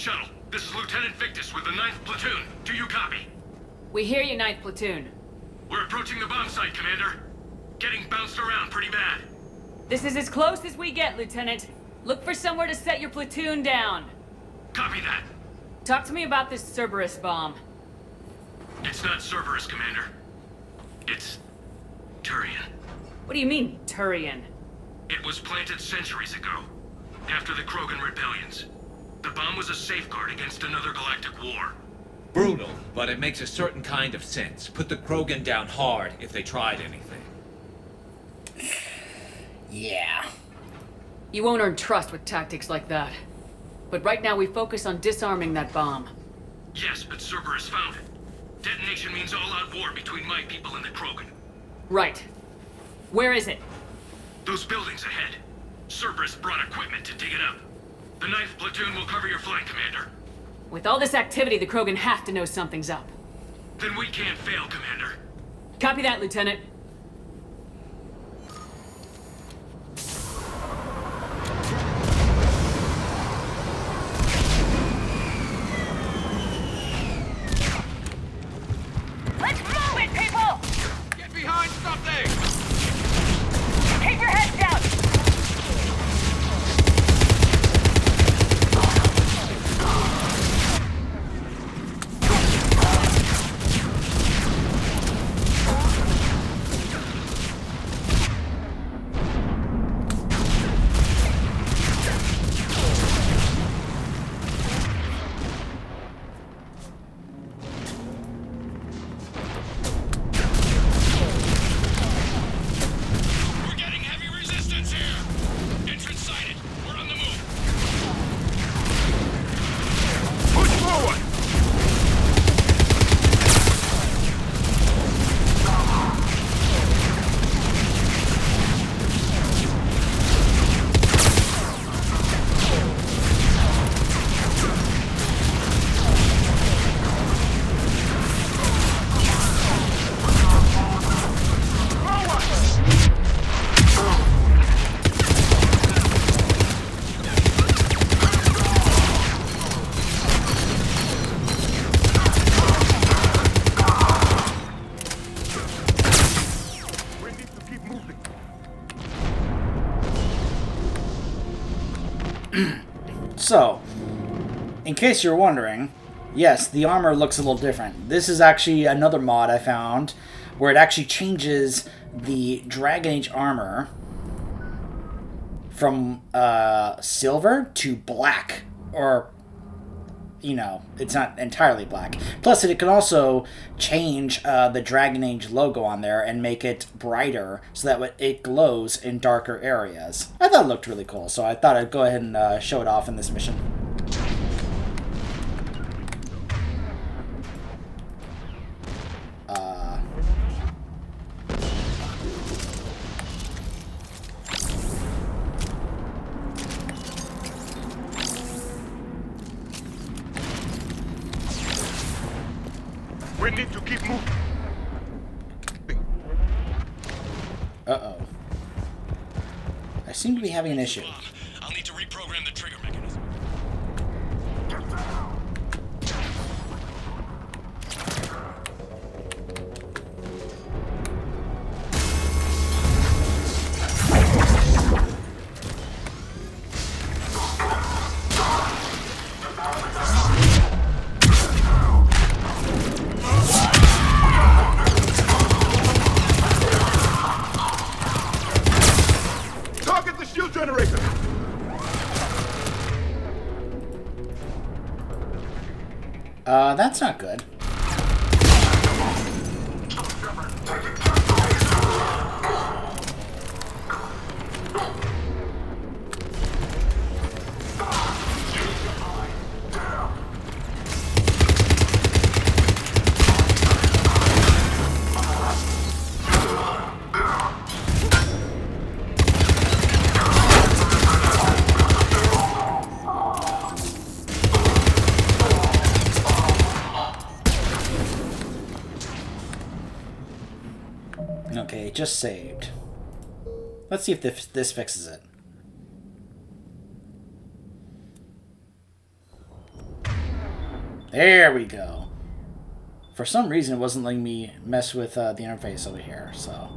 shuttle. This is Lieutenant Victus with the 9th Platoon. Do you copy? We hear you, 9th Platoon. We're approaching the bomb site, Commander. Getting bounced around pretty bad. This is as close as we get, Lieutenant. Look for somewhere to set your platoon down. Copy that. Talk to me about this Cerberus bomb. It's not Cerberus, Commander. It's Turian. What do you mean, Turian? It was planted centuries ago, after the Krogan rebellions. The bomb was a safeguard against another galactic war. Brutal, but it makes a certain kind of sense. Put the Krogan down hard if they tried anything. Yeah. You won't earn trust with tactics like that. But right now we focus on disarming that bomb. Yes, but Cerberus found it. Detonation means all-out war between my people and the Krogan. Right. Where is it? Those buildings ahead. Cerberus brought equipment to dig it up. The 9th Platoon will cover your flank, Commander. With all this activity, the Krogan have to know something's up. Then we can't fail, Commander. Copy that, Lieutenant. Let's move it, people! Get behind something! Keep your heads down! We're getting heavy resistance here! Entrance sighted. We're on the move. Push forward! We need to keep moving. So, in case you're wondering, yes, the armor looks a little different. This is actually another mod I found where it actually changes the Dragon Age armor from silver to black, or, you know, it's not entirely black. Plus, it can also change the Dragon Age logo on there and make it brighter so that it glows in darker areas. I thought it looked really cool, so I thought I'd go ahead and show it off in this mission. We need to keep moving. Uh-oh. I seem to be having an issue. I'll need to reprogram the trigger mechanism. Target the shield generator! That's not good. Okay, it just saved. Let's see if this fixes it. There we go. For some reason, it wasn't letting me mess with the interface over here, so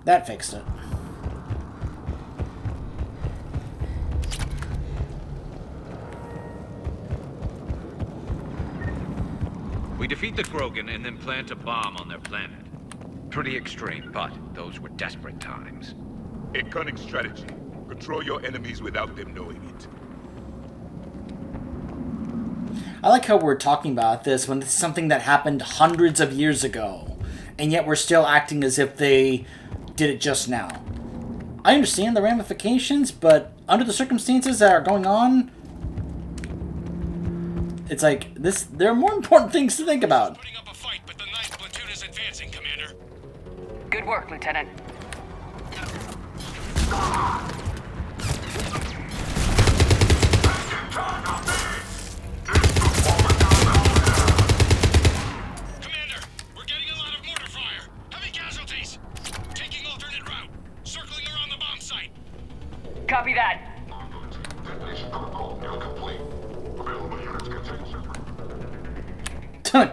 that fixed it. We defeat the Krogan and then plant a bomb on their planet. Pretty extreme, but those were desperate times. A cunning strategy. Control your enemies without them knowing it. I like how we're talking about this when it's something that happened hundreds of years ago, and yet we're still acting as if they did it just now. I understand the ramifications, but under the circumstances that are going on, it's like this. There are more important things to think about. Putting up a fight, but the 9th platoon is advancing, Commander. Good work, Lieutenant. Commander, we're getting a lot of mortar fire. Heavy casualties. Taking alternate route. Circling around the bomb site. Copy that.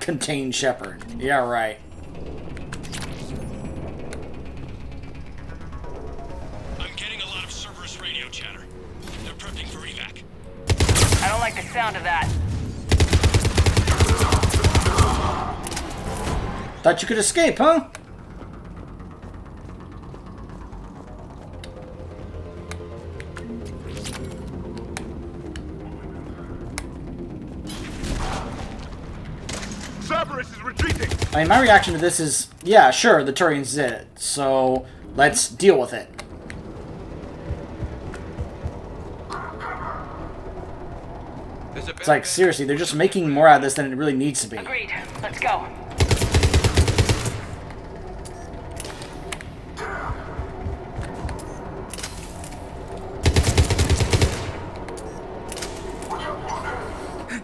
Contain Shepard. Yeah, right. I'm getting a lot of Cerberus radio chatter. They're prepping for evac. I don't like the sound of that. Thought you could escape, huh? Cerberus is retreating! I mean, my reaction to this is, yeah, sure, the Turians did it, so let's deal with it. It's like, seriously, they're just making more out of this than it really needs to be. Agreed. Let's go.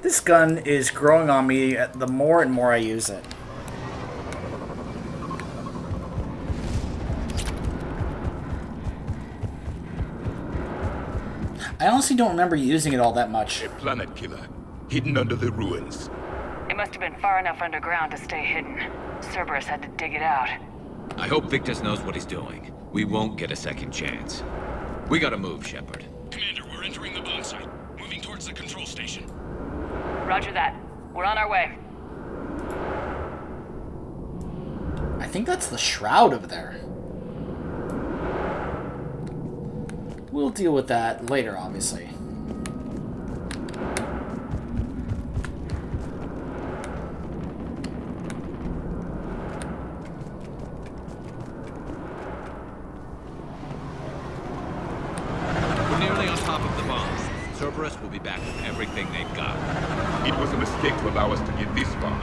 This gun is growing on me the more and more I use it. I honestly don't remember using it all that much. A planet killer, hidden under the ruins. It must have been far enough underground to stay hidden. Cerberus had to dig it out. I hope Victus knows what he's doing. We won't get a second chance. We gotta move, Shepard. Commander, we're entering the bomb site. Moving towards the control station. Roger that. We're on our way. I think that's the shroud over there. We'll deal with that later, obviously. We're nearly on top of the bomb. Cerberus will be back with everything they've got. It was a mistake to allow us to get this far.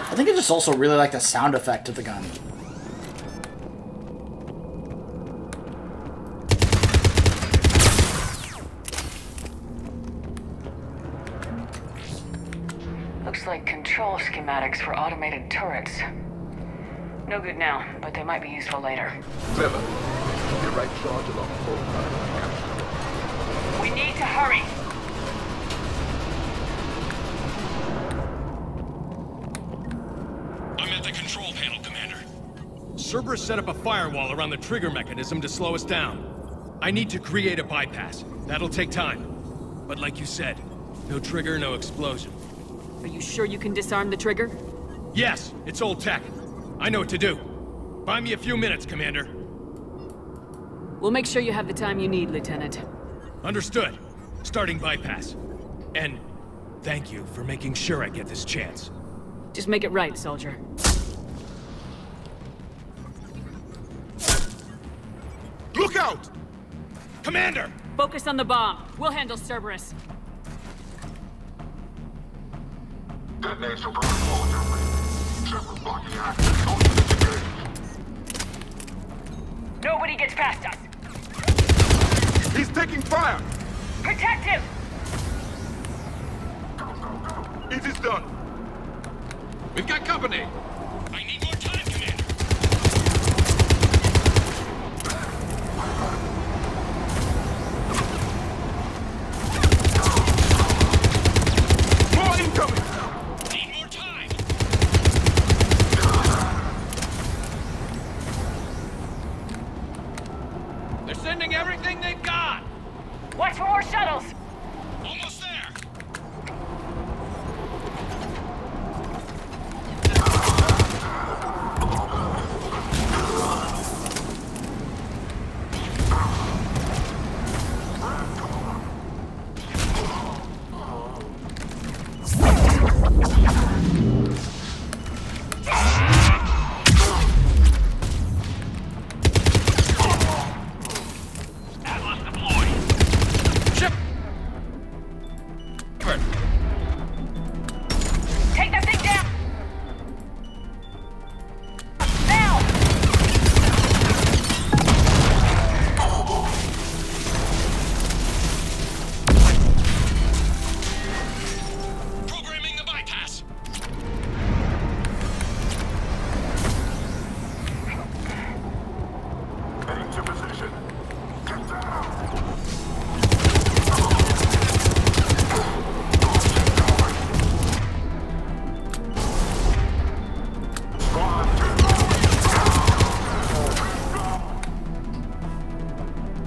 I think I just also really like the sound effect of the gun. Looks like control schematics for automated turrets. No good now, but they might be useful later. Clever. The right charge along both sides. We need to hurry. I'm at the control panel, Commander. Cerberus set up a firewall around the trigger mechanism to slow us down. I need to create a bypass. That'll take time. But like you said, no trigger, no explosion. Are you sure you can disarm the trigger? Yes, it's old tech. I know what to do. Buy me a few minutes, Commander. We'll make sure you have the time you need, Lieutenant. Understood. Starting bypass. And thank you for making sure I get this chance. Just make it right, soldier. Look out! Commander! Focus on the bomb. We'll handle Cerberus. Detonation protocol generated. Shepard blocking access. Don't disengage. Nobody gets past us. He's taking fire! Protect him! It is done. We've got company! I need more time, Commander. More incoming! Need more time. They're sending everything they've got! Watch for more shuttles! Almost there. Take that thing down! Now! Programming the bypass. Heading to position. Get down.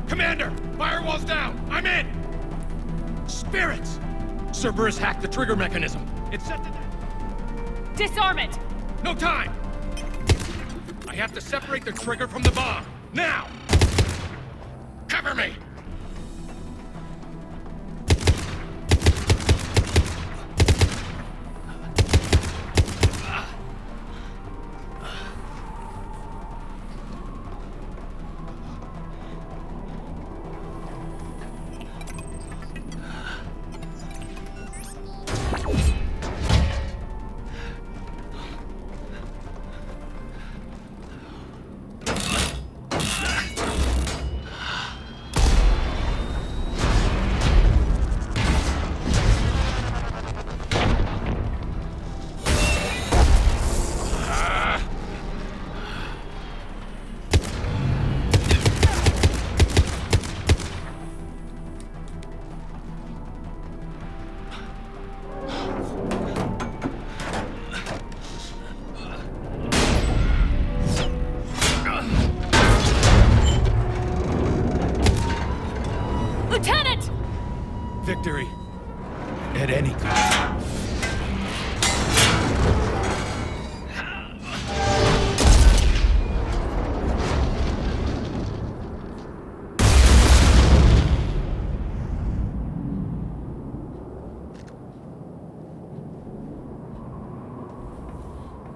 Commander, firewall's down. I'm in. Spirits. Cerberus hacked the trigger mechanism. It's set to. Disarm it! No time. I have to separate the trigger from the bomb. Now. Cover me. Lieutenant! Victory. At any cost.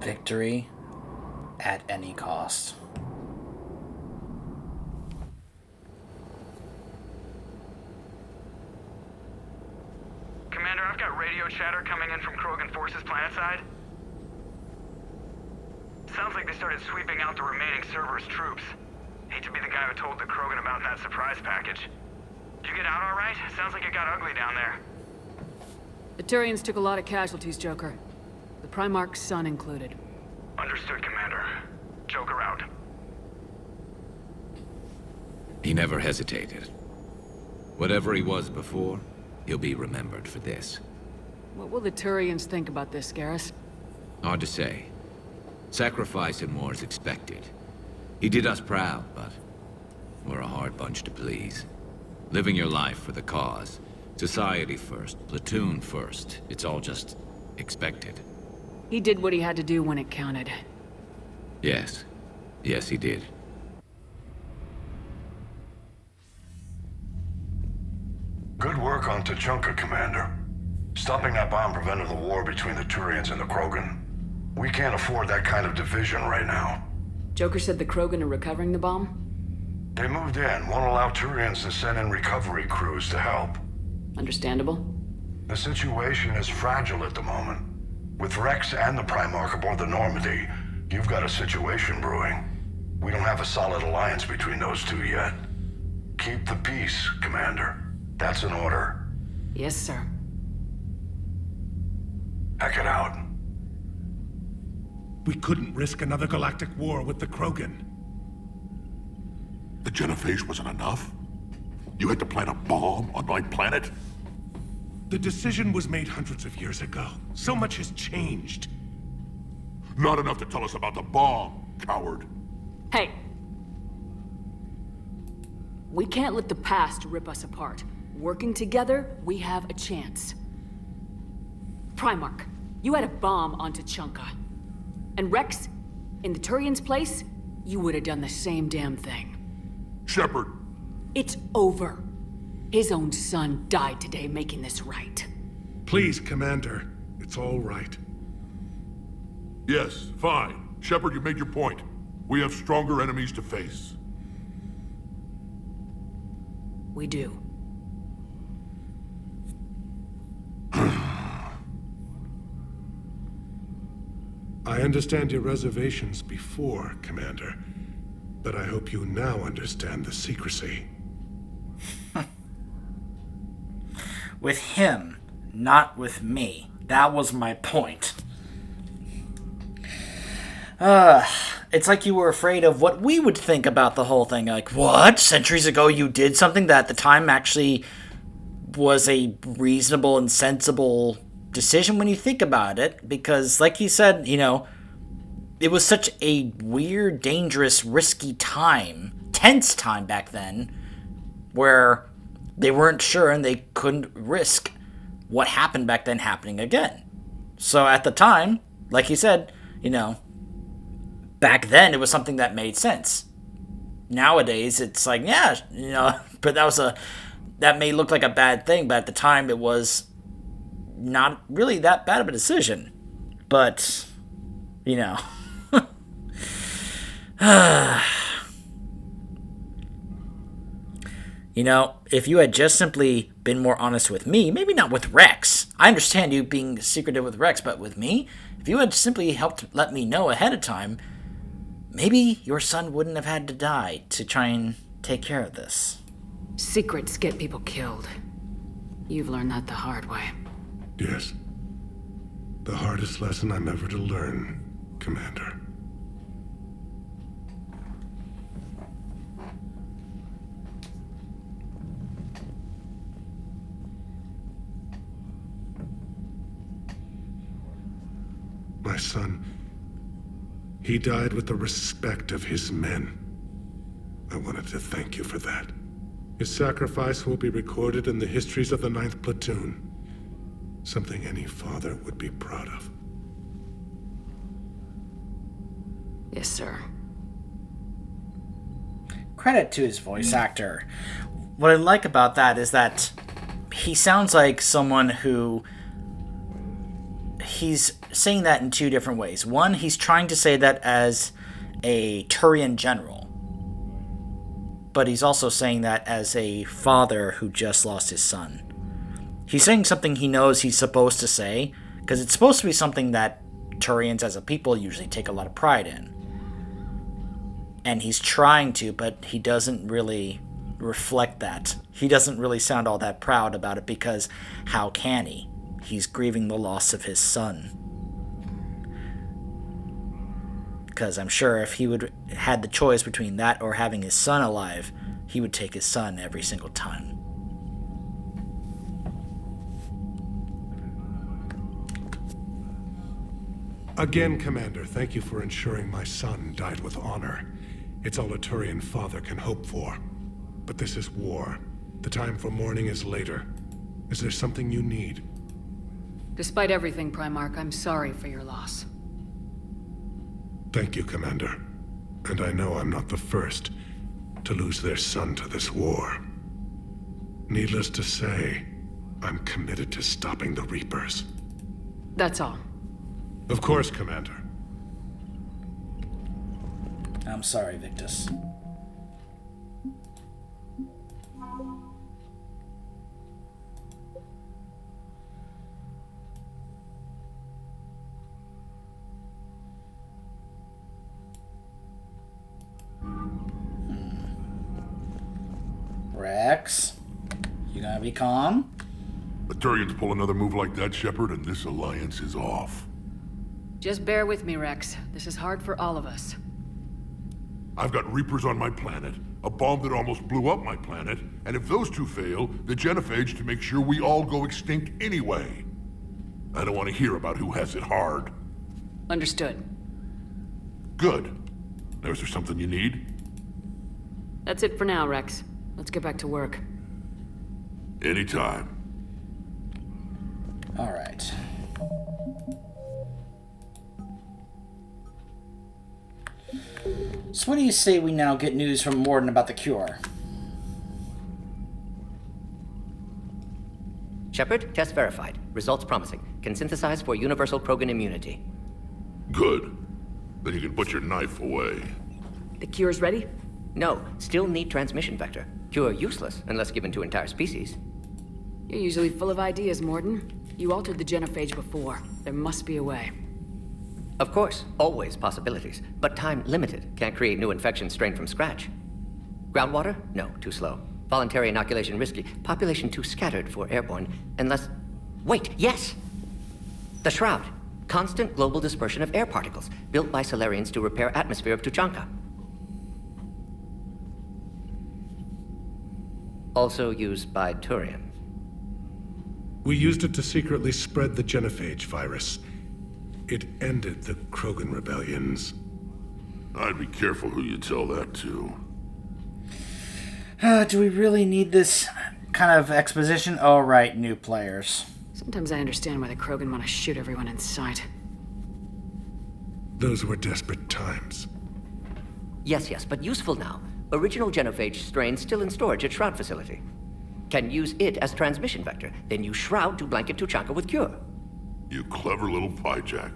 Victory at any cost. Commander, I've got radio chatter coming in from Krogan forces planetside. Sounds like they started sweeping out the remaining Cerberus troops. Hate to be the guy who told the Krogan about that surprise package. Did you get out all right? Sounds like it got ugly down there. The Turians took a lot of casualties, Joker. The Primarch's son included. Understood, Commander. Joker out. He never hesitated. Whatever he was before, he'll be remembered for this. What will the Turians think about this, Garrus? Hard to say. Sacrifice in war is expected. He did us proud, but we're a hard bunch to please. Living your life for the cause. Society first, platoon first. It's all just expected. He did what he had to do when it counted. Yes. Yes, he did. Good work on Tachanka, Commander. Stopping that bomb prevented the war between the Turians and the Krogan. We can't afford that kind of division right now. Joker said the Krogan are recovering the bomb? They moved in, won't allow Turians to send in recovery crews to help. Understandable. The situation is fragile at the moment. With Rex and the Primarch aboard the Normandy, you've got a situation brewing. We don't have a solid alliance between those two yet. Keep the peace, Commander. That's an order. Yes, sir. Heck it out. We couldn't risk another galactic war with the Krogan. The genophage wasn't enough? You had to plant a bomb on my planet? The decision was made hundreds of years ago. So much has changed. Not enough to tell us about the bomb, coward. Hey. We can't let the past rip us apart. Working together, we have a chance. Primarch, you had a bomb on Tuchanka. And Rex, in the Turian's place, you would have done the same damn thing. Shepard! It's over. His own son died today making this right. Please, Commander. It's all right. Yes, fine. Shepard, you made your point. We have stronger enemies to face. We do. I understand your reservations before, Commander. But I hope you now understand the secrecy. With him, not with me. That was my point. It's like you were afraid of what we would think about the whole thing. Like, what? Centuries ago you did something that at the time actually was a reasonable and sensible decision when you think about it. Because, like you said, you know, it was such a weird, dangerous, risky time, tense time back then, where they weren't sure and they couldn't risk what happened back then happening again. So at the time, like you said, you know, back then it was something that made sense. Nowadays it's like, yeah, you know, but that may look like a bad thing, but at the time it was not really that bad of a decision. But, you know, you know, if you had just simply been more honest with me, maybe not with Rex. I understand you being secretive with Rex, but with me, if you had simply helped let me know ahead of time, maybe your son wouldn't have had to die to try and take care of this. Secrets get people killed. You've learned that the hard way. Yes. The hardest lesson I'm ever to learn, Commander. My son, he died with the respect of his men. I wanted to thank you for that. His sacrifice will be recorded in the histories of the 9th Platoon. Something any father would be proud of. Yes, sir. Credit to his voice actor. What I like about that is that he sounds like someone who... He's saying that in two different ways. One, he's trying to say that as a Turian general. But he's also saying that as a father who just lost his son. He's saying something he knows he's supposed to say, because it's supposed to be something that Turians as a people usually take a lot of pride in. And he's trying to, but he doesn't really reflect that. He doesn't really sound all that proud about it, because how can he? He's grieving the loss of his son. Because I'm sure if he would had the choice between that or having his son alive, he would take his son every single time. Again, Commander, thank you for ensuring my son died with honor. It's all a Turian father can hope for. But this is war. The time for mourning is later. Is there something you need? Despite everything, Primarch, I'm sorry for your loss. Thank you, Commander. And I know I'm not the first to lose their son to this war. Needless to say, I'm committed to stopping the Reapers. That's all. Of course, Commander. I'm sorry, Victus. Rex. You gotta be calm. The Turians pull another move like that, Shepard, and this alliance is off. Just bear with me, Rex. This is hard for all of us. I've got Reapers on my planet, a bomb that almost blew up my planet, and if those two fail, the genophage to make sure we all go extinct anyway. I don't want to hear about who has it hard. Understood. Good. Now, is there something you need? That's it for now, Rex. Let's get back to work. Anytime. All right. So what do you say we now get news from Morden about the cure? Shepard, test verified. Results promising. Can synthesize for universal Krogan immunity. Good. Then you can put your knife away. The cure's ready? No, still need transmission vector. Cure useless unless given to entire species. You're usually full of ideas, Morden. You altered the genophage before. There must be a way. Of course, always possibilities, but time limited. Can't create new infection strain from scratch. Groundwater? No, too slow. Voluntary inoculation risky. Population too scattered for airborne. Unless... Wait, yes! The Shroud. Constant global dispersion of air particles, built by Solarians to repair atmosphere of Tuchanka. Also used by Turians. We used it to secretly spread the genophage virus. It ended the Krogan rebellions. I'd be careful who you tell that to. Do we really need this kind of exposition? Oh, right, new players. Sometimes I understand why the Krogan want to shoot everyone in sight. Those were desperate times. Yes, but useful now. Original genophage strain still in storage at Shroud facility. Can use it as transmission vector, then use Shroud to blanket Tuchanka with cure. You clever little pyjack.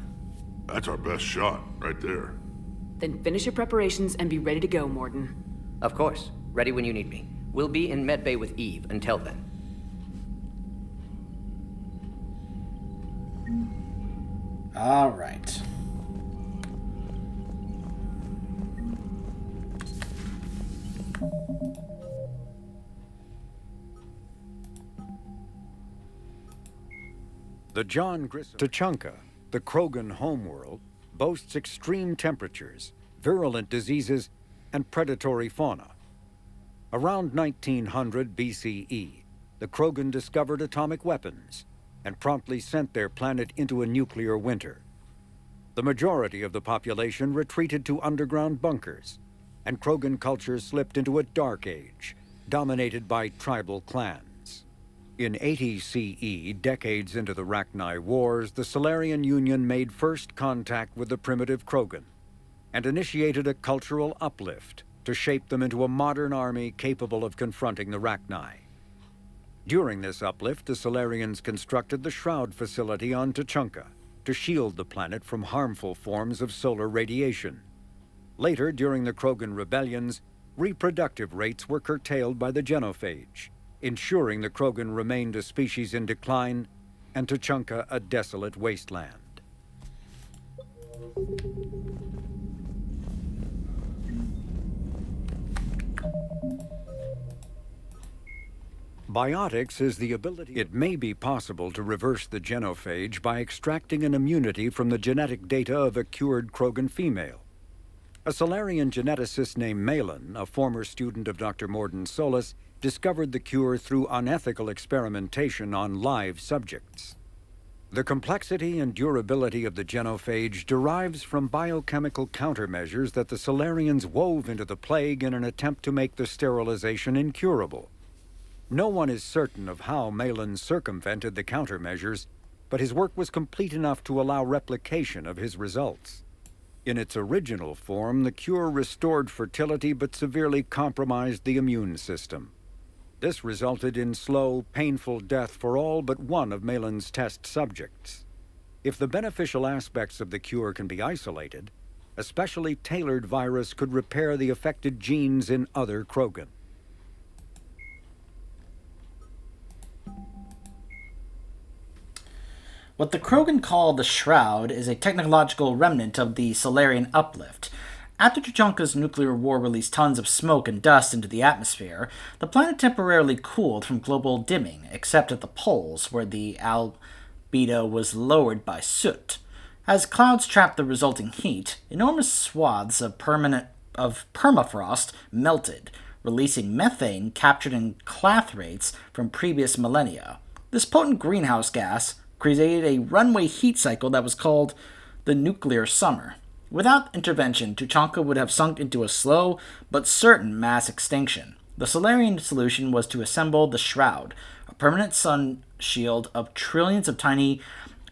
That's our best shot, right there. Then finish your preparations and be ready to go, Morden. Of course. Ready when you need me. We'll be in medbay with Eve until then. All right. The John Grissom Tuchanka, the Krogan homeworld, boasts extreme temperatures, virulent diseases, and predatory fauna. Around 1900 BCE, the Krogan discovered atomic weapons and promptly sent their planet into a nuclear winter. The majority of the population retreated to underground bunkers, and Krogan culture slipped into a dark age, dominated by tribal clans. In 80 CE, decades into the Rachni Wars, the Solarian Union made first contact with the primitive Krogan and initiated a cultural uplift to shape them into a modern army capable of confronting the Rachni. During this uplift, the Solarians constructed the Shroud facility on Tuchanka to shield the planet from harmful forms of solar radiation. Later, during the Krogan rebellions, reproductive rates were curtailed by the genophage, ensuring the Krogan remained a species in decline and Tuchanka a desolate wasteland. Biotics is the ability. It may be possible to reverse the genophage by extracting an immunity from the genetic data of a cured Krogan female. A Solarian geneticist named Malin, a former student of Dr. Morden Solis, discovered the cure through unethical experimentation on live subjects. The complexity and durability of the genophage derives from biochemical countermeasures that the Solarians wove into the plague in an attempt to make the sterilization incurable. No one is certain of how Malin circumvented the countermeasures, but his work was complete enough to allow replication of his results. In its original form, the cure restored fertility but severely compromised the immune system. This resulted in slow, painful death for all but one of Malin's test subjects. If the beneficial aspects of the cure can be isolated, a specially tailored virus could repair the affected genes in other Krogan. What the Krogan call the Shroud is a technological remnant of the Solarian uplift. After Tuchanka's nuclear war released tons of smoke and dust into the atmosphere, the planet temporarily cooled from global dimming, except at the poles, where the albedo was lowered by soot. As clouds trapped the resulting heat, enormous swaths of permafrost melted, releasing methane captured in clathrates from previous millennia. This potent greenhouse gas created a runaway heat cycle that was called the nuclear summer. Without intervention, Tuchanka would have sunk into a slow but certain mass extinction. The Solarian solution was to assemble the Shroud, a permanent sun shield of trillions of tiny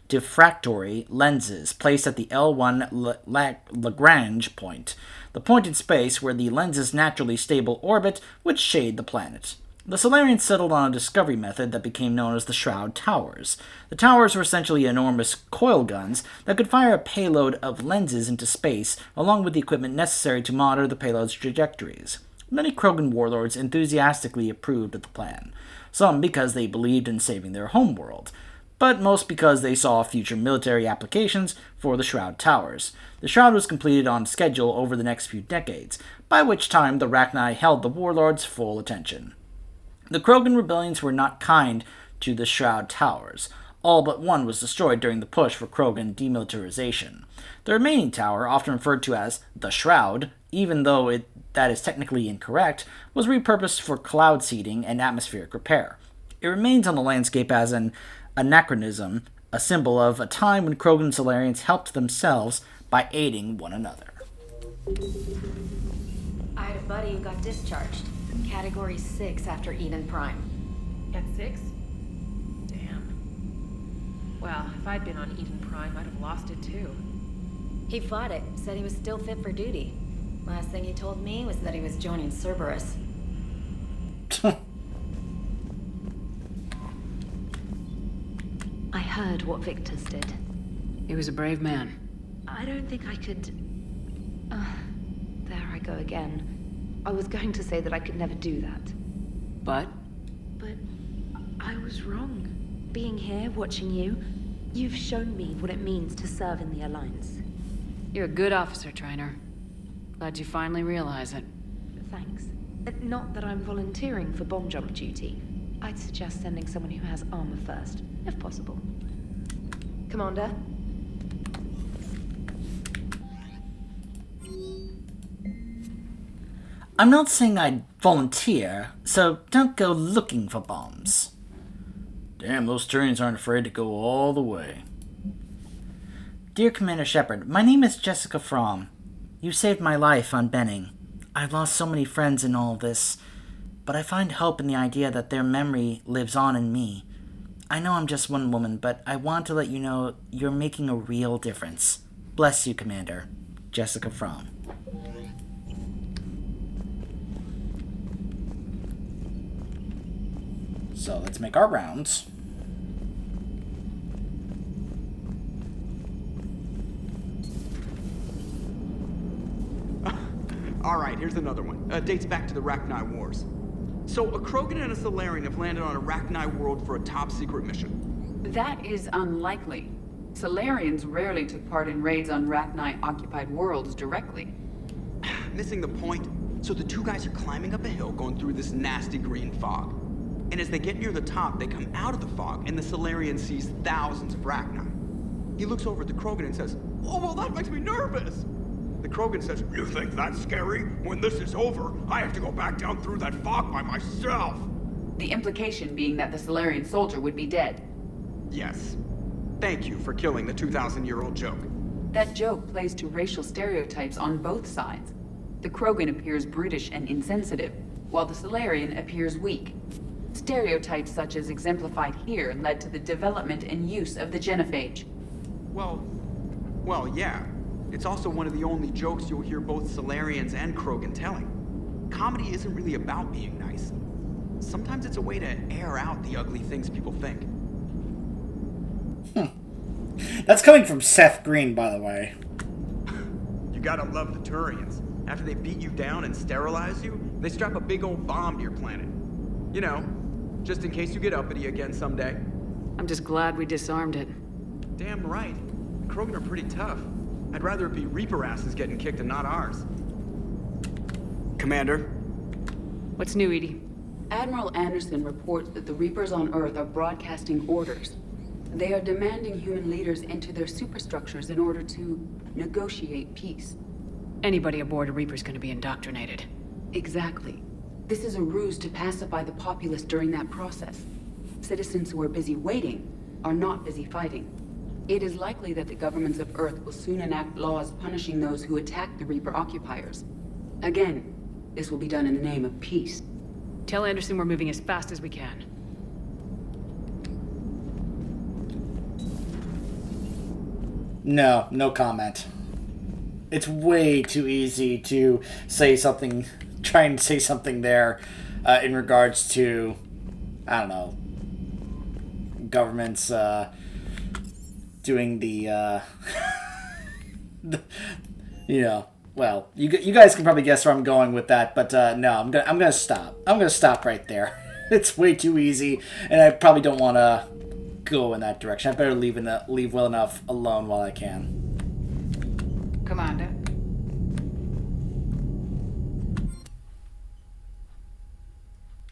diffractory lenses placed at the L1 Lagrange point, the point in space where the lens's naturally stable orbit would shade the planet. The Solarians settled on a discovery method that became known as the Shroud Towers. The towers were essentially enormous coil guns that could fire a payload of lenses into space, along with the equipment necessary to monitor the payload's trajectories. Many Krogan warlords enthusiastically approved of the plan, some because they believed in saving their homeworld, but most because they saw future military applications for the Shroud Towers. The Shroud was completed on schedule over the next few decades, by which time the Rachni held the warlords' full attention. The Krogan rebellions were not kind to the Shroud Towers. All but one was destroyed during the push for Krogan demilitarization. The remaining tower, often referred to as the Shroud, even though that is technically incorrect, was repurposed for cloud seeding and atmospheric repair. It remains on the landscape as an anachronism, a symbol of a time when Krogan Solarians helped themselves by aiding one another. I had a buddy who got discharged. Category 6 after Eden Prime. At 6? Damn. Well, if I'd been on Eden Prime, I'd have lost it too. He fought it, said he was still fit for duty. Last thing he told me was that he was joining Cerberus. I heard what Victor's did. He was a brave man. I don't think I could... there I go again. I was going to say that I could never do that. But? But I was wrong. Being here, watching you, you've shown me what it means to serve in the Alliance. You're a good officer, Trainer. Glad you finally realize it. Thanks. Not that I'm volunteering for bomb jump duty. I'd suggest sending someone who has armor first, if possible. Commander? I'm not saying I'd volunteer, so don't go looking for bombs. Damn, those Turians aren't afraid to go all the way. Dear Commander Shepard, my name is Jessica Fromm. You saved my life on Benning. I've lost so many friends in all this, but I find hope in the idea that their memory lives on in me. I know I'm just one woman, but I want to let you know you're making a real difference. Bless you, Commander. Jessica Fromm. So let's make our rounds. Alright, here's another one. Dates back to the Rachni Wars. So, a Krogan and a Solarian have landed on a Rachni world for a top-secret mission. That is unlikely. Solarians rarely took part in raids on Rachni-occupied worlds directly. Missing the point. So the two guys are climbing up a hill going through this nasty green fog. And as they get near the top, they come out of the fog, and the Solarian sees thousands of Rachni. He looks over at the Krogan and says, "Oh, well, that makes me nervous." The Krogan says, "You think that's scary? When this is over, I have to go back down through that fog by myself." The implication being that the Solarian soldier would be dead. Yes. Thank you for killing the 2,000-year-old joke. That joke plays to racial stereotypes on both sides. The Krogan appears brutish and insensitive, while the Solarian appears weak. Stereotypes such as exemplified here led to the development and use of the genophage. Well, yeah. It's also one of the only jokes you'll hear both Solarians and Krogan telling. Comedy isn't really about being nice. Sometimes it's a way to air out the ugly things people think. That's coming from Seth Green, by the way. You gotta love the Turians. After they beat you down and sterilize you, they strap a big old bomb to your planet. You know, just in case you get uppity again someday. I'm just glad we disarmed it. Damn right. The Krogan are pretty tough. I'd rather it be Reaper asses getting kicked and not ours. Commander? What's new, Edie? Admiral Anderson reports that the Reapers on Earth are broadcasting orders. They are demanding human leaders into their superstructures in order to negotiate peace. Anybody aboard a Reaper's gonna be indoctrinated. Exactly. This is a ruse to pacify the populace during that process. Citizens who are busy waiting are not busy fighting. It is likely that the governments of Earth will soon enact laws punishing those who attack the Reaper occupiers. Again, this will be done in the name of peace. Tell Anderson we're moving as fast as we can. No comment. It's way too easy to say something, try and say something there in regards to, I don't know, governments doing the, you know, well, you guys can probably guess where I'm going with that, but no, I'm gonna stop. I'm gonna stop right there. It's way too easy, and I probably don't want to go in that direction. I better leave well enough alone while I can. Commander.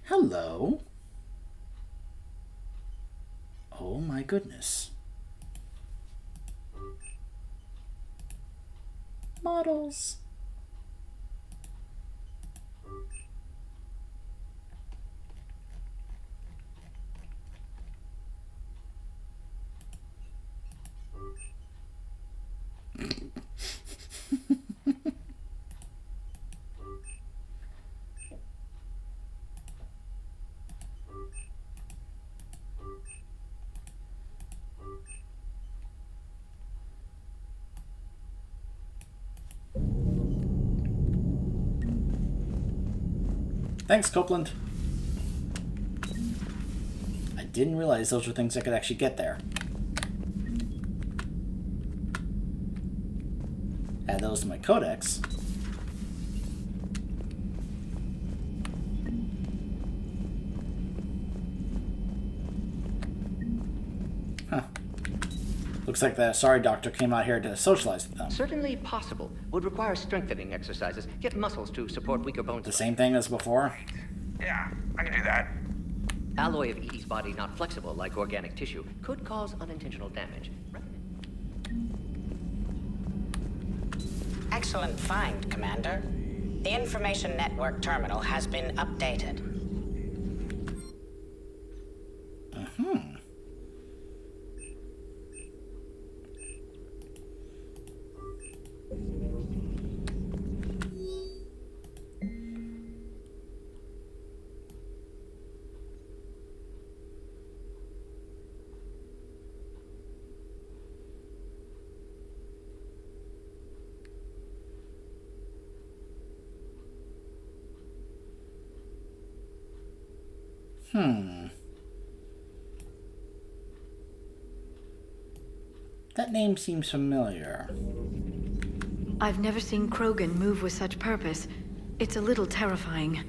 Hello. Oh my goodness. Models. Thanks, Copeland. I didn't realize those were things I could actually get there. Add those to my codex. Huh. Looks like the sorry doctor came out here to socialize with them. Certainly possible. Would require strengthening exercises. Get muscles to support weaker bones. The same thing as before? Yeah, I can do that. Alloy of Edie's body not flexible like organic tissue could cause unintentional damage. Excellent find, Commander. The information network terminal has been updated. That name seems familiar. I've never seen Krogan move with such purpose. It's a little terrifying.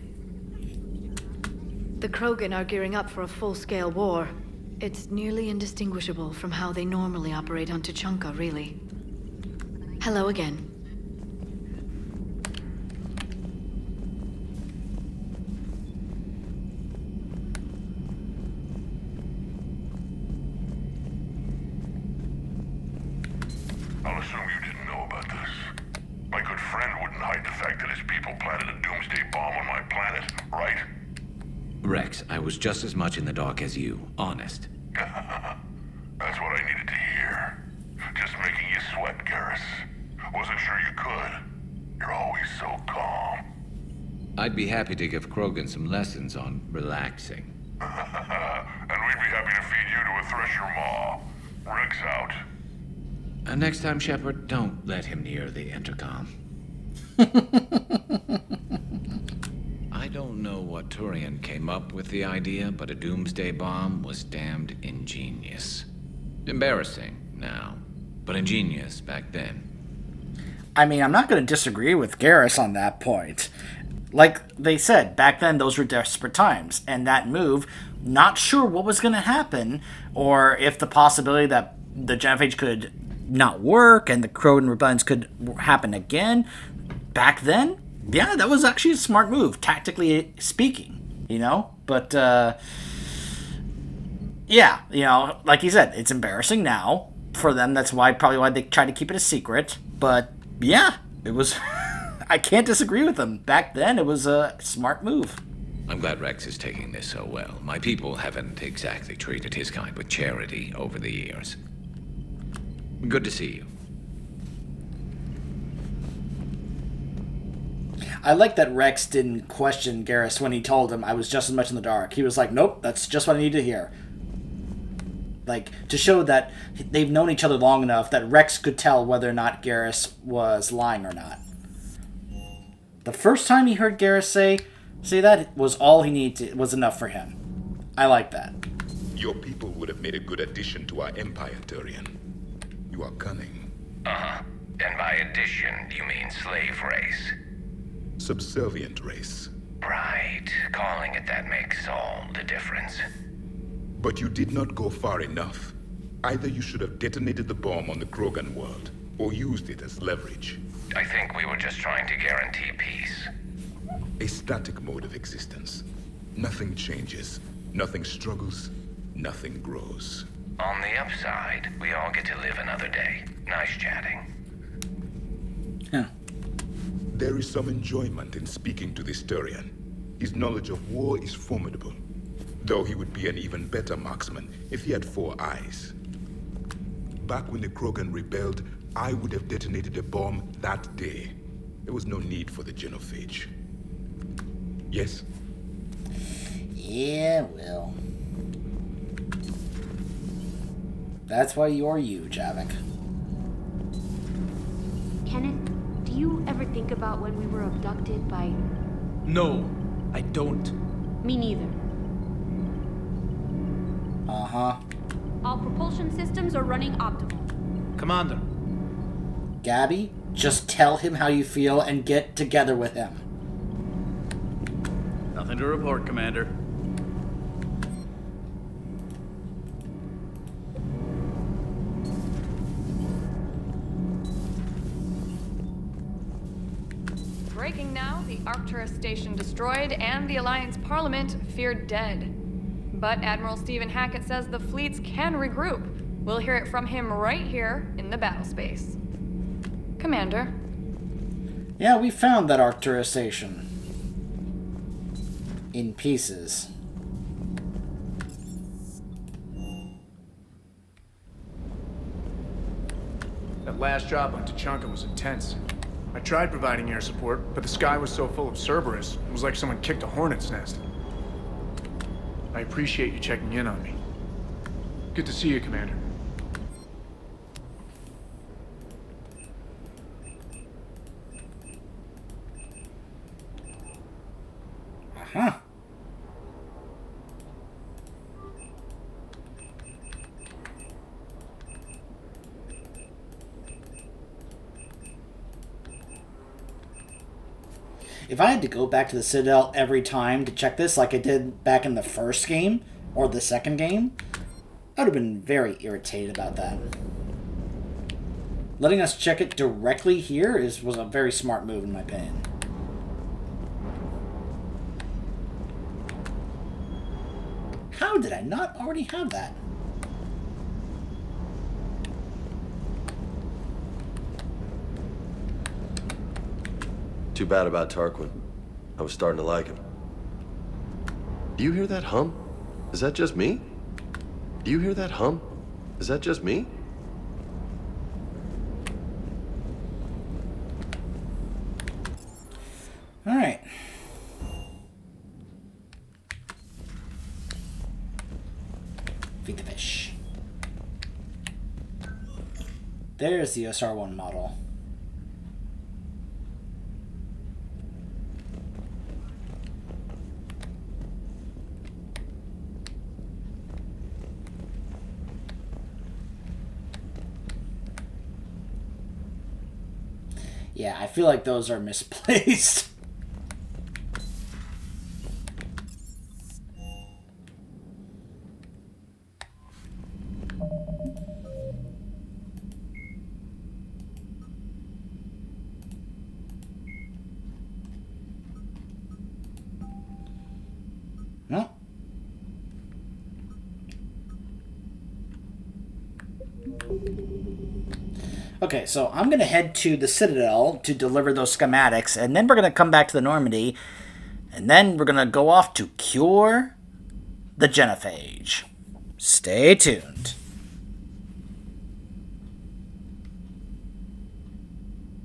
The Krogan are gearing up for a full-scale war. It's nearly indistinguishable from how they normally operate on Tuchanka, really. Hello again. I'll assume you didn't know about this. My good friend wouldn't hide the fact that his people planted a doomsday bomb on my planet, right? Rex, I was just as much in the dark as you, honest. That's what I needed to hear. Just making you sweat, Garrus. Wasn't sure you could. You're always so calm. I'd be happy to give Krogan some lessons on relaxing. And we'd be happy to feed you to a thresher maw. Rex out. Next time, Shepard, don't let him near the intercom. I don't know what Turian came up with the idea, but a doomsday bomb was damned ingenious. Embarrassing now, but ingenious back then. I mean, I'm not going to disagree with Garrus on that point. Like they said, back then those were desperate times, and that move, not sure what was going to happen, or if the possibility that the Genophage could not work and the Krogan rebellions could happen again. Back then, yeah, that was actually a smart move, tactically speaking, you know? But, yeah, you know, like you said, it's embarrassing now for them. That's probably why they tried to keep it a secret. But, yeah, it was... I can't disagree with them. Back then, it was a smart move. I'm glad Rex is taking this so well. My people haven't exactly treated his kind with charity over the years. Good to see you. I like that Rex didn't question Garrus when he told him I was just as much in the dark. He was like, nope, that's just what I need to hear. Like, to show that they've known each other long enough that Rex could tell whether or not Garrus was lying or not. The first time he heard Garrus say that was all he needed, was enough for him. I like that. Your people would have made a good addition to our empire, Turian. You are cunning. Uh-huh. And by addition, you mean slave race? Subservient race. Right. Calling it that makes all the difference. But you did not go far enough. Either you should have detonated the bomb on the Krogan world, or used it as leverage. I think we were just trying to guarantee peace. A static mode of existence. Nothing changes, nothing struggles, nothing grows. On the upside, we all get to live another day. Nice chatting. Yeah. There is some enjoyment in speaking to this Turian. His knowledge of war is formidable, though he would be an even better marksman if he had 4 eyes. Back when the Krogan rebelled, I would have detonated a bomb that day. There was no need for the genophage. Yes? Yeah, well. That's why you're you, Javik. Kenneth, do you ever think about when we were abducted by... No, I don't. Me neither. Uh-huh. All propulsion systems are running optimal. Commander. Gabby, just tell him how you feel and get together with him. Nothing to report, Commander. Breaking now, the Arcturus station destroyed and the Alliance Parliament feared dead. But Admiral Stephen Hackett says the fleets can regroup. We'll hear it from him right here in the battle space. Commander. Yeah, we found that Arcturus station. In pieces. That last job on Tachanka was intense. I tried providing air support, but the sky was so full of Cerberus, it was like someone kicked a hornet's nest. I appreciate you checking in on me. Good to see you, Commander. Uh-huh. If I had to go back to the Citadel every time to check this like I did back in the first game, or the second game, I would have been very irritated about that. Letting us check it directly here was a very smart move in my opinion. How did I not already have that? Too bad about Tarquin. I was starting to like him. Do you hear that hum? Is that just me? Do you hear that hum? Is that just me? All right. Feed the fish. There's the SR-1 model. Yeah, I feel like those are misplaced. Okay, so I'm going to head to the Citadel to deliver those schematics, and then we're going to come back to the Normandy, and then we're going to go off to cure the genophage. Stay tuned.